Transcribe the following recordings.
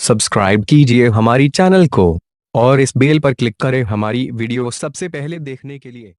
Subscribe कीजिए हमारी channel को और इस बेल पर क्लिक करें हमारी वीडियो सबसे पहले देखने के लिए।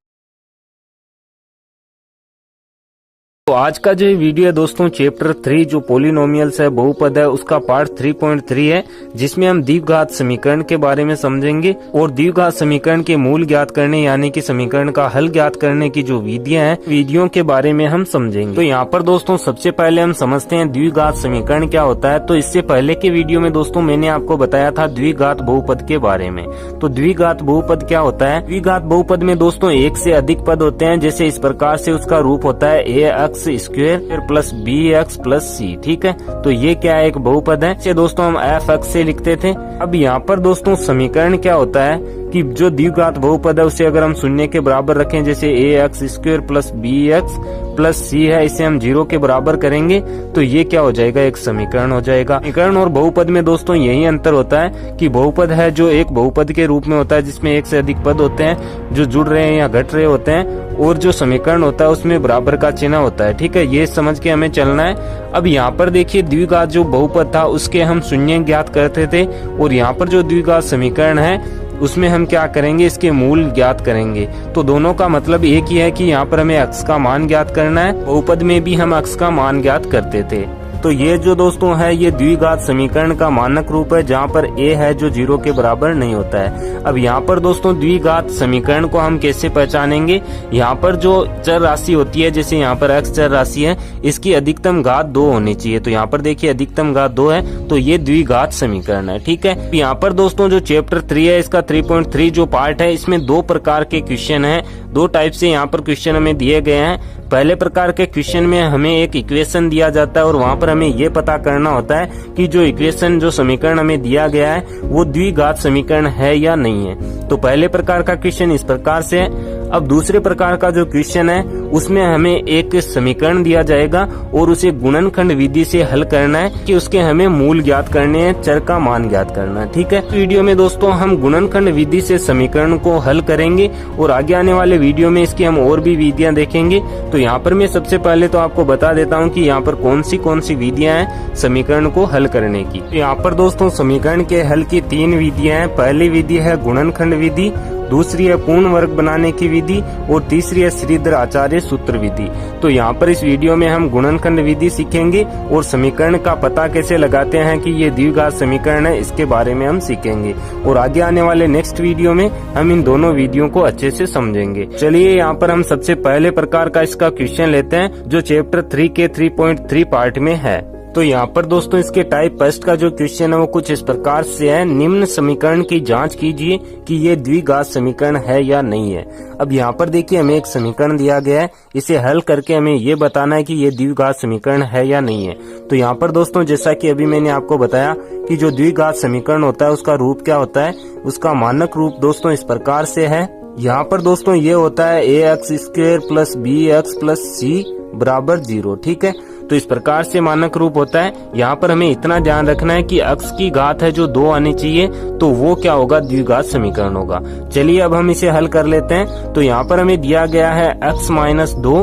तो आज का जो वीडियो है दोस्तों, चैप्टर 3 जो पॉलिनोमियल्स है, बहुपद है, उसका पार्ट 3.3 है, जिसमें हम द्विघात समीकरण के बारे में समझेंगे और द्विघात समीकरण के मूल ज्ञात करने यानी कि समीकरण का हल ज्ञात करने की जो विधियां हैं, विधियों के बारे में हम समझेंगे। तो यहाँ पर दोस्तों सबसे पहले हम समझते हैं द्विघात समीकरण क्या होता है। तो इससे पहले के वीडियो में दोस्तों मैंने आपको बताया था द्विघात बहुपद के बारे में। तो द्विघात बहुपद क्या होता है? द्विघात बहुपद में दोस्तों एक से अधिक पद होते हैं। जैसे इस प्रकार से उसका रूप होता है ax square plus bx plus c। ठीक है, तो ये क्या है? एक बहुपद है। इसे दोस्तों हम f(x) से लिखते थे। अब यहाँ पर दोस्तों समीकरण क्या होता है कि जो द्विघात बहुपद है उसे अगर हम शून्य के बराबर रखें, जैसे ax square plus bx plus c है, इसे हम 0 के बराबर करेंगे तो ये क्या हो जाएगा? एक समीकरण हो जाएगा। समीकरण और बहुपद में दोस्तों यही अंतर होता है कि बहुपद है जो एक बहुपद के रूप में होता है जिसमें एक से अधिक पद होते हैं जो जुड़ रहे हैं या घट रहे होते हैं, और जो समीकरण होता है उसमें बराबर का चिन्ह होता है। ठीक है, ये समझ के हमें चलना है। अब यहाँ पर देखिए द्विघात जो बहुपद था उसके हम शून्य ज्ञात करते थे, और यहाँ पर जो द्विघात समीकरण है उसमें हम क्या करेंगे? इसके मूल ज्ञात करेंगे। तो दोनों का मतलब एक ही है कि यहाँ पर हमें x का मान ज्ञात करना है। बहुपद में भी हम x का मान ज्ञात करते थे। तो ये जो दोस्तों है ये द्विघात समीकरण का मानक रूप है जहाँ पर a है जो 0 के बराबर नहीं होता है। अब यहाँ पर दोस्तों द्विघात समीकरण को हम कैसे पहचानेंगे? यहाँ पर जो चर राशि होती है, जैसे यहाँ पर x चर राशि है, इसकी अधिकतम घात 2 होनी चाहिए। तो यहाँ पर देखिए अधिकतम घात 2 है, तो ये द्विघात समीकरण है। ठीक है, यहाँ पर दोस्तों जो चैप्टर 3 है इसका 3.3 जो पार्ट है, इसमें 2 प्रकार के क्वेश्चन है। 2 टाइप से यहाँ पर क्वेश्चन हमें दिए गए हैं। पहले प्रकार के क्वेश्चन में हमें एक इक्वेशन दिया जाता है और वहाँ पर हमें ये पता करना होता है कि जो इक्वेशन जो समीकरण हमें दिया गया है वो द्विघात समीकरण है या नहीं है। तो पहले प्रकार का क्वेश्चन इस प्रकार से है। अब दूसरे प्रकार का जो क्वेश्चन है उसमें हमें एक समीकरण दिया जाएगा और उसे गुणनखंड विधि से हल करना है कि उसके हमें मूल ज्ञात करने हैं, चर का मान ज्ञात करना है। ठीक है, वीडियो में दोस्तों हम गुणनखंड विधि से समीकरण को हल करेंगे और आगे आने वाले वीडियो में इसकी हम और भी विधियां देखेंगे। तो यहाँ पर मैं सबसे पहले तो आपको बता देता हूँ कि यहाँ पर कौन सी विधियां हैं समीकरण को हल करने की। तो यहाँ पर दोस्तों समीकरण के हल की 3 विधियां हैं। पहली विधि है गुणनखंड विधि, दूसरी है पूर्ण वर्ग बनाने की विधि और तीसरी है श्रीधर आचार्य सूत्र विधि। तो यहाँ पर इस वीडियो में हम गुणनखंड विधि सीखेंगे और समीकरण का पता कैसे लगाते हैं कि ये द्विघात समीकरण है, इसके बारे में हम सीखेंगे। और आगे आने वाले नेक्स्ट वीडियो में हम इन दोनों विधियों को अच्छे से समझेंगे। चलिए यहाँ पर हम सबसे पहले प्रकार का इसका क्वेश्चन लेते हैं जो चैप्टर 3 के 3.3 पार्ट में है। तो यहाँ पर दोस्तों इसके टाइप फर्स्ट का जो क्वेश्चन है वो कुछ इस प्रकार से है। निम्न समीकरण की जांच कीजिए कि ये द्विघात समीकरण है या नहीं है। अब यहाँ पर देखिए हमें एक समीकरण दिया गया है, इसे हल करके हमें ये बताना है कि ये द्विघात समीकरण है या नहीं है। तो यहाँ पर दोस्तों जैसा कि अभी मैंने आपको बताया कि जो द्विघात समीकरण होता है उसका रूप क्या होता है, उसका मानक रूप दोस्तों इस प्रकार से है। यहाँ पर दोस्तों ये होता है ax square plus bx plus c बराबर 0। ठीक है, तो इस प्रकार से मानक रूप होता है। यहाँ पर हमें इतना ध्यान रखना है कि x की घात है जो 2 आनी चाहिए, तो वो क्या होगा? द्विघात समीकरण होगा। चलिए अब हम इसे हल कर लेते हैं। तो यहाँ पर हमें दिया गया है x माइनस 2,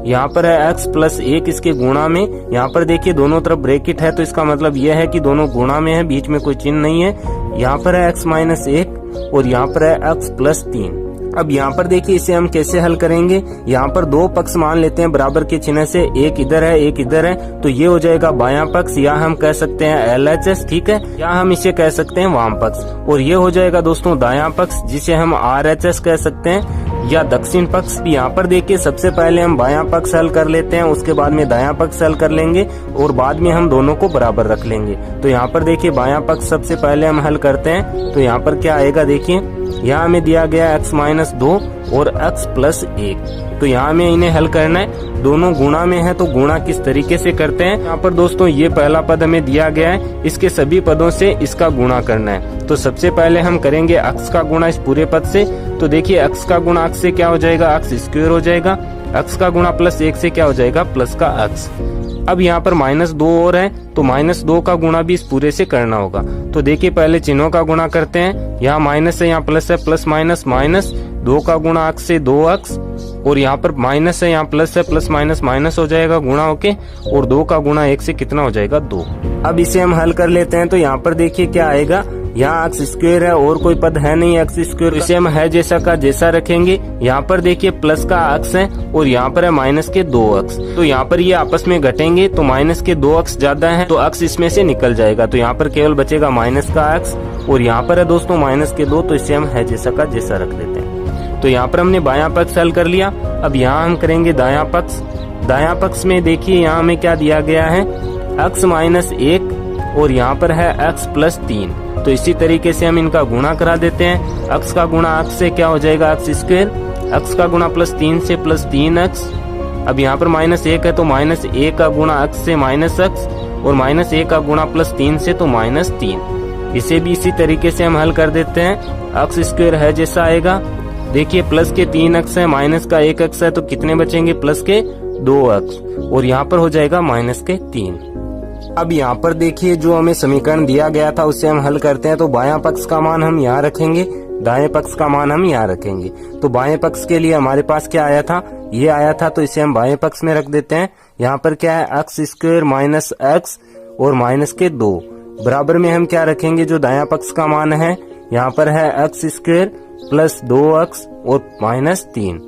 यहाँ पर है x प्लस 1 इसके गुणा में। यहाँ पर देखिए दोनों तरफ ब्रैकेट है, तो इसका मतलब यह है कि दोनों गुणा में है, बीच में कोई चिन्ह नहीं है। यहाँ पर है x माइनस 1 और यहाँ पर है x प्लस 3। अब यहाँ पर देखिए इसे हम कैसे हल करेंगे? यहाँ पर 2 पक्ष मान लेते हैं बराबर के चिन्ह से, एक इधर है एक इधर है, तो ये हो जाएगा बायां पक्ष, या हम कह सकते हैं LHS। ठीक है, या हम इसे कह सकते हैं वाम पक्ष, और ये हो जाएगा दोस्तों दायां पक्ष जिसे हम RHS कह सकते हैं, या दक्षिण पक्ष। यहाँ पर देखिए सबसे पहले हम बायां पक्ष हल कर लेते हैं, उसके बाद में दायां पक्ष हल कर लेंगे और बाद में हम दोनों को बराबर रख लेंगे। तो यहाँ पर देखिए बायां पक्ष सबसे पहले हम हल करते हैं। तो यहाँ पर क्या आएगा? देखिए यहाँ हमें दिया गया x माइनस 2 और x प्लस 1। तो यहाँ हमें इन्हें हल करना है, दोनों गुणा में है, तो गुणा किस तरीके से करते हैं? यहाँ पर दोस्तों ये पहला पद हमें दिया गया है, इसके सभी पदों से इसका गुणा करना है। तो सबसे पहले हम करेंगे x का गुणा इस पूरे पद से। तो देखिए x का गुणा x से क्या हो जाएगा? x स्क्वायर हो जाएगा। x का गुणा प्लस 1 से क्या हो जाएगा? प्लस का x। अब यहाँ पर -2 और है, तो -2 का गुणा भी इस पूरे से करना होगा। तो देखिए पहले चिन्हों का गुणा करते हैं। यहाँ माइनस है, यहाँ प्लस है, प्लस माइनस माइनस 2 का गुणा x से 2x और यहाँ पर माइनस है, यहाँ प्लस है, प्लस माइनस माइनस हो जाएगा गुणा होके, और 2 का गुणा 1 से कितना हो जाएगा 2। अब इसे हम हल कर लेते हैं। तो यहाँ पर देखिए क्या आएगा, यहाँ एक्स स्क्वायर है और कोई पद है नहीं एक्स स्क्वायर, इसे हम है जैसा का जैसा रखेंगे। यहाँ पर देखिए प्लस का अक्स है और यहाँ पर है माइनस के 2 अक्स, तो यहाँ पर ये आपस में घटेंगे तो माइनस के 2 अक्स ज्यादा है तो अक्स इसमें से निकल जाएगा, तो यहाँ पर केवल बचेगा माइनस का अक्स, और यहाँ पर है दोस्तों माइनस के 2, तो इसे हम है जैसा का जैसा रख देते हैं। तो यहाँ पर हमने बायां पक्ष हल कर लिया। अब यहाँ हम करेंगे दायां पक्ष। दायां पक्ष में देखिए यहाँ हमें क्या दिया गया है, x माइनस 1 और यहाँ पर है x प्लस 3, तो इसी तरीके से हम इनका गुणा करा देते हैं। x का गुणा x से क्या हो जाएगा x स्क्वायर, x का गुणा प्लस 3 से प्लस 3x। अब यहाँ पर माइनस 1 है तो माइनस 1 का गुणा x से माइनस x, और माइनस 1 का गुणा प्लस 3 से तो माइनस 3। इसे भी इसी तरीके से हम हल कर देते हैं। x स्क्वायर है जैसा आएगा, देखिए प्लस के 3x है, माइनस का 1x है, तो कितने बचेंगे प्लस के 2x, और यहाँ पर हो जाएगा माइनस के 3। अब यहाँ पर देखिए जो हमें समीकरण दिया गया था उसे हम हल करते हैं। तो बायां पक्ष का मान हम यहाँ रखेंगे, दाएं पक्ष का मान हम यहाँ रखेंगे। तो बाएं पक्ष के लिए हमारे पास क्या आया था, ये आया था, तो इसे हम बाएं पक्ष में रख देते हैं। यहाँ पर क्या है, एक्स स्क्वायर माइनस एक्स और माइनस के 2 बराबर में हम क्या रखेंगे, जो दायां पक्ष का मान है यहाँ पर है एक्स स्क्वायर प्लस 2x और माइनस 3।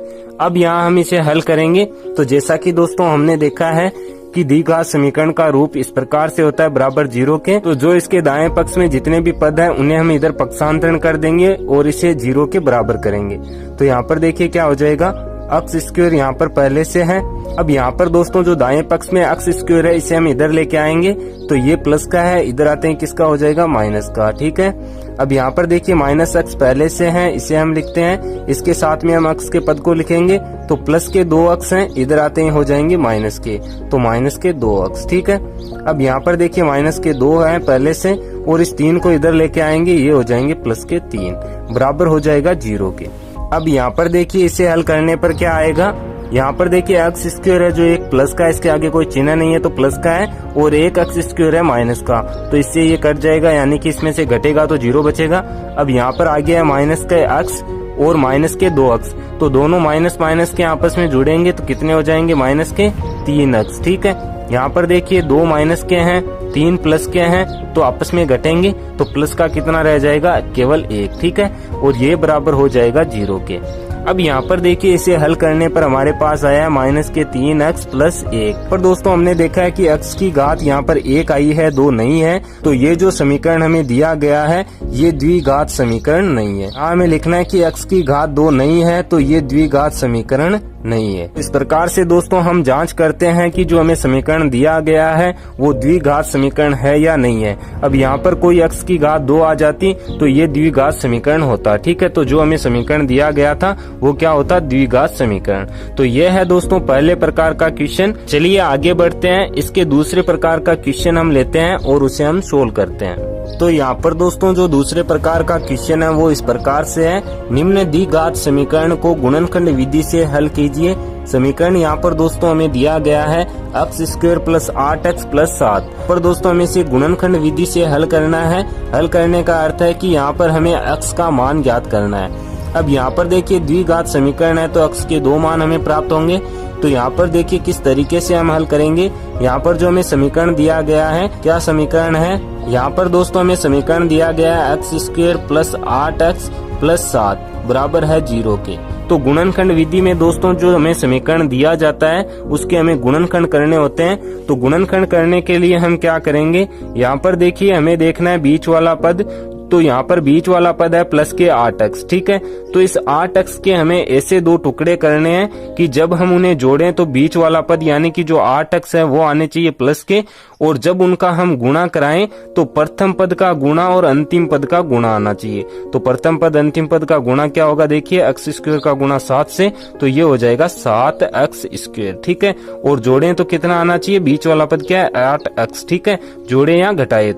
अब यहाँ हम इसे हल करेंगे। तो जैसा कि दोस्तों हमने देखा है कि द्विघात समीकरण का रूप इस प्रकार से होता है बराबर 0 के, तो जो इसके दाएं पक्ष में जितने भी पद हैं उन्हें हम इधर पक्षांतरण कर देंगे और इसे 0 के बराबर करेंगे। तो यहाँ पर देखिए क्या हो जाएगा, एक्स स्क्वायर यहाँ पर पहले से है। अब यहाँ पर दोस्तों जो दाएं पक्ष में एक्स स्क्वायर है इसे हम इधर लेके आएंगे, तो ये प्लस का है, इधर आते हैं किसका हो जाएगा माइनस का, ठीक है। अब यहाँ पर देखिए माइनस एक्स पहले से है, इसे हम लिखते हैं, इसके साथ में हम एक्स के पद को लिखेंगे, तो प्लस के 2 एक्स हैं, इधर आते हैं हो जाएंगे माइनस के, तो माइनस के 2 एक्स, ठीक है। अब यहाँ पर देखिए माइनस के 2 हैं पहले से, और इस 3 को इधर लेके आएंगे, ये हो जाएंगे प्लस के 3 बराबर हो जाएगा 0 के। अब यहाँ पर देखिए इसे हल करने पर क्या आएगा, यहाँ पर देखिए एक्स स्क्वायर है जो एक प्लस का है, इसके आगे कोई चिन्ह नहीं है तो प्लस का है, और एक एक्स स्क्वायर है माइनस का, तो इससे ये कट जाएगा, यानी कि इसमें से घटेगा तो 0 बचेगा। अब यहाँ पर आ गया है माइनस का एक्स और माइनस के 2 एक्स, तो दोनों माइनस माइनस के आपस में जुड़ेंगे तो कितने हो जाएंगे माइनस के 3 एक्स, ठीक है। यहाँ पर देखिए 2 माइनस के हैं, 3 प्लस के हैं, तो आपस में घटेंगे तो प्लस का कितना रह जाएगा केवल 1, ठीक है, और ये बराबर हो जाएगा 0 के। अब यहाँ पर देखिए इसे हल करने पर हमारे पास आया है माइनस के 3x प्लस 1। पर दोस्तों हमने देखा है कि x की घात यहाँ पर 1 आई है, 2 नहीं है, तो ये जो समीकरण हमें दिया गया है ये द्विघात समीकरण नहीं है। हमें लिखना है कि x की घात 2 नहीं है, तो ये द्विघात समीकरण नहीं है। इस प्रकार से दोस्तों हम जांच करते हैं कि जो हमें समीकरण दिया गया है वो द्विघात समीकरण है या नहीं है। अब यहाँ पर कोई x की घात 2 आ जाती तो ये द्विघात समीकरण होता, ठीक है। तो जो हमें समीकरण दिया गया था वो क्या होता, द्विघात समीकरण। तो ये है दोस्तों पहले प्रकार का क्वेश्चन। चलिए आगे बढ़ते हैं, इसके दूसरे प्रकार का क्वेश्चन हम लेते हैं और उसे हम सोल्व करते हैं। तो यहाँ पर दोस्तों जो दूसरे प्रकार का क्वेश्चन है वो इस प्रकार से है, निम्न द्विघात समीकरण को गुणनखंड विधि से हल कीजिए। समीकरण यहाँ पर दोस्तों हमें दिया गया है x square plus 8x plus 7, पर दोस्तों हमें इसे गुणनखंड विधि से हल करना है। हल करने का अर्थ है कि यहाँ पर हमें x का मान ज्ञात करना है। अब यहाँ पर देखिए द्विघात समीकरण है तो x के 2 मान हमें प्राप्त होंगे। तो यहाँ पर देखिए किस तरीके से हम हल करेंगे। यहाँ पर जो हमें समीकरण दिया गया है, क्या समीकरण है, यहाँ पर दोस्तों हमें समीकरण दिया गया है x square plus 8x plus 7 बराबर है 0 के। तो गुणनखंड विधि में दोस्तों जो हमें समीकरण दिया जाता है उसके हमें गुणनखंड करने होते हैं। तो गुणनखंड करने के लिए हम क्या करेंगे, यहाँ पर देखिए हमें देखना है बीच वाला पद, तो यहाँ पर बीच वाला पद है प्लस के 8x, ठीक है। तो इस 8x के हमें ऐसे 2 टुकड़े करने हैं कि जब हम उन्हें जोड़ें तो बीच वाला पद यानी कि जो 8x है वो आने चाहिए प्लस के, और जब उनका हम गुणा कराएं तो प्रथम पद का गुणा और अंतिम पद का गुणा आना चाहिए। तो प्रथम पद अंतिम पद का गुणा क्या होगा, देखिए एक्स स्क्वायर का गुणा 7 से, तो ये हो जाएगा 7x स्क्वायर, ठीक है। और जोड़ें तो कितना आना चाहिए, बीच वाला पद क्या है 8x, ठीक है, जोड़े या घटाए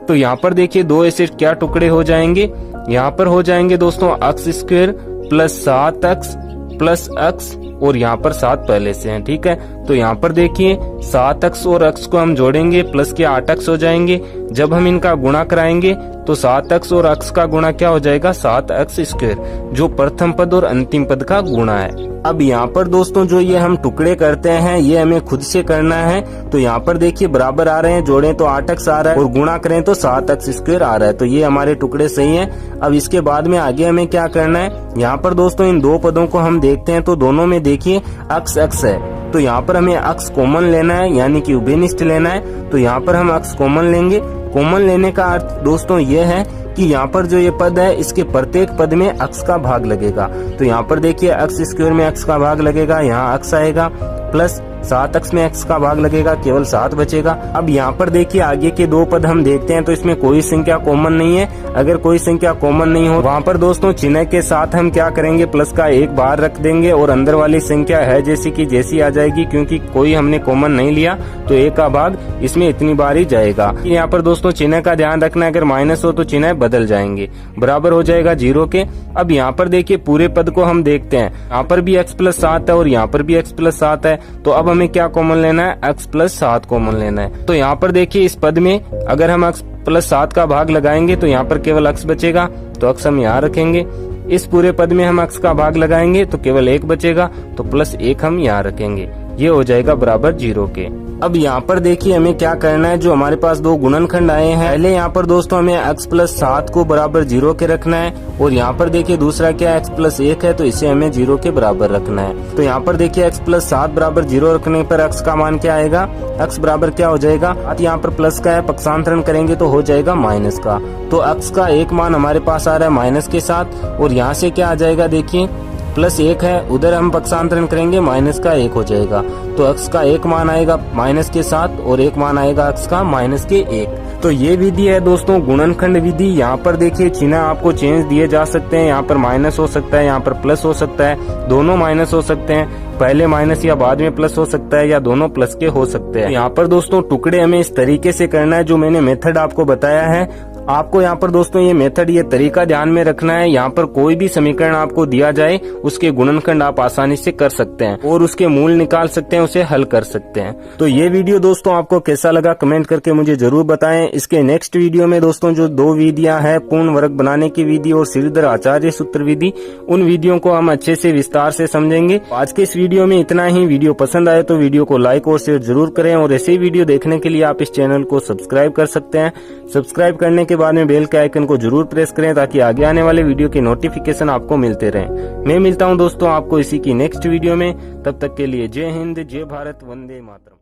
तो यहाँ पर देखिए 2 ऐसे क्या टुकड़े हो जाएंगे, यहाँ पर हो जाएंगे दोस्तों x square plus 7x plus x, और यहाँ पर 7 पहले से हैं, ठीक है। तो यहाँ पर देखिए 7x और x को हम जोड़ेंगे, प्लस के 8x हो जाएंगे। जब हम इनका गुणा कराएंगे तो 7x और x का गुणा क्या हो जाएगा 7x², जो प्रथम पद और अंतिम पद का गुणा है। अब यहाँ पर दोस्तों जो ये हम टुकड़े करते हैं ये हमें खुद से करना है। तो यहाँ पर देखिए बराबर आ रहे हैं, जोड़ें तो 8x आ रहा है और गुणा करें तो 7x² आ रहा है। तो ये हमारे टुकड़े सही हैं। अब इसके बाद में आगे हमें क्या करना है, यहाँ पर दोस्तों इन दो पदों को हम देखते हैं तो दोनों में देखिए x है, तो यहाँ पर हमें x कॉमन लेना है, यानी कि उभयनिष्ठ लेना है। तो यहाँ पर हम x कॉमन लेंगे। कॉमन लेने का अर्थ दोस्तों ये है कि यहाँ पर जो ये पद है इसके प्रत्येक पद में x का भाग लगेगा। तो यहाँ पर देखिए x² में x का भाग लगेगा, यहाँ x आएगा, प्लस 7x में x का भाग लगेगा, केवल 7 बचेगा। अब यहाँ पर देखिए आगे के दो पद हम देखते हैं तो इसमें कोई संख्या कॉमन नहीं है। अगर कोई संख्या कॉमन नहीं हो वहाँ पर दोस्तों चिन्ह के साथ हम क्या करेंगे, प्लस का एक बार रख देंगे और अंदर वाली संख्या है जैसी की जैसी आ जाएगी, क्योंकि कोई हमने कॉमन नहीं लिया तो एक का भाग इसमें इतनी बार ही जाएगा। यहाँ पर दोस्तों चिन्ह का ध्यान रखना, अगर माइनस हो तो चिन्ह बदल जाएंगे, बराबर हो जाएगा 0 के। अब यहाँ पर देखिए पूरे पद को हम देखते हैं, यहाँ पर भी x+7 है और यहाँ पर भी x+7 है। तो अब हमें क्या कॉमन लेना है, x+7 कॉमन लेना है। तो यहाँ पर देखिए इस पद में अगर हम x+7 का भाग लगाएंगे तो यहाँ पर केवल x बचेगा, तो x हम यहाँ रखेंगे। इस पूरे पद में हम x का भाग लगाएंगे तो केवल 1 बचेगा, तो +1 हम यहाँ रखेंगे, ये हो जाएगा बराबर 0 के। अब यहाँ पर देखिए हमें क्या करना है, जो हमारे पास दो गुणनखंड आए हैं, पहले यहाँ पर दोस्तों हमें x+7 को बराबर 0 के रखना है, और यहाँ पर देखिए दूसरा क्या x+1 है तो इसे हमें 0 के बराबर रखना है। तो यहाँ पर देखिए x+7 बराबर 0 रखने पर x का मान क्या आएगा, x बराबर क्या हो जाएगा, यहाँ पर प्लस का है, पक्षांतरण करेंगे तो हो जाएगा माइनस का। तो x का एक मान हमारे पास आ रहा है माइनस के साथ, और यहाँ से क्या आ जाएगा देखिए +1 है, उधर हम पक्षांतरण करेंगे माइनस का 1 हो जाएगा। तो x का एक मान आएगा माइनस के साथ और एक मान आएगा x का -1। तो ये विधि है दोस्तों गुणनखंड विधि। यहाँ पर देखिए चिन्ह आपको चेंज दिए जा सकते हैं, यहाँ पर माइनस हो सकता है, यहाँ पर प्लस हो सकता है, दोनों माइनस हो सकते हैं, पहले माइनस या बाद में प्लस हो सकता है, या दोनों प्लस के हो सकते हैं। यहाँ पर दोस्तों टुकड़े हमें इस तरीके से करना है जो मैंने मेथड आपको बताया है। आपको यहाँ पर दोस्तों ये मेथड, ये तरीका ध्यान में रखना है। यहाँ पर कोई भी समीकरण आपको दिया जाए उसके गुणनखंड आप आसानी से कर सकते हैं और उसके मूल निकाल सकते हैं, उसे हल कर सकते हैं। तो ये वीडियो दोस्तों आपको कैसा लगा कमेंट करके मुझे जरूर बताएं। इसके नेक्स्ट वीडियो में दोस्तों जो दो विधियां हैं, पूर्ण वर्ग बनाने की विधि और श्रीधर आचार्य सूत्र विधि, उन विधियों को हम अच्छे से विस्तार से समझेंगे। आज के इस वीडियो में इतना ही। वीडियो पसंद आए तो वीडियो को लाइक और शेयर जरूर करें, और ऐसे ही वीडियो देखने के लिए आप इस चैनल को सब्सक्राइब कर सकते हैं। सब्सक्राइब करने के बाद में बेल के आइकन को जरूर प्रेस करें ताकि आगे आने वाले वीडियो के नोटिफिकेशन आपको मिलते रहें। मैं मिलता हूं दोस्तों आपको इसी की नेक्स्ट वीडियो में, तब तक के लिए जय हिंद, जय भारत, वंदे मातरम।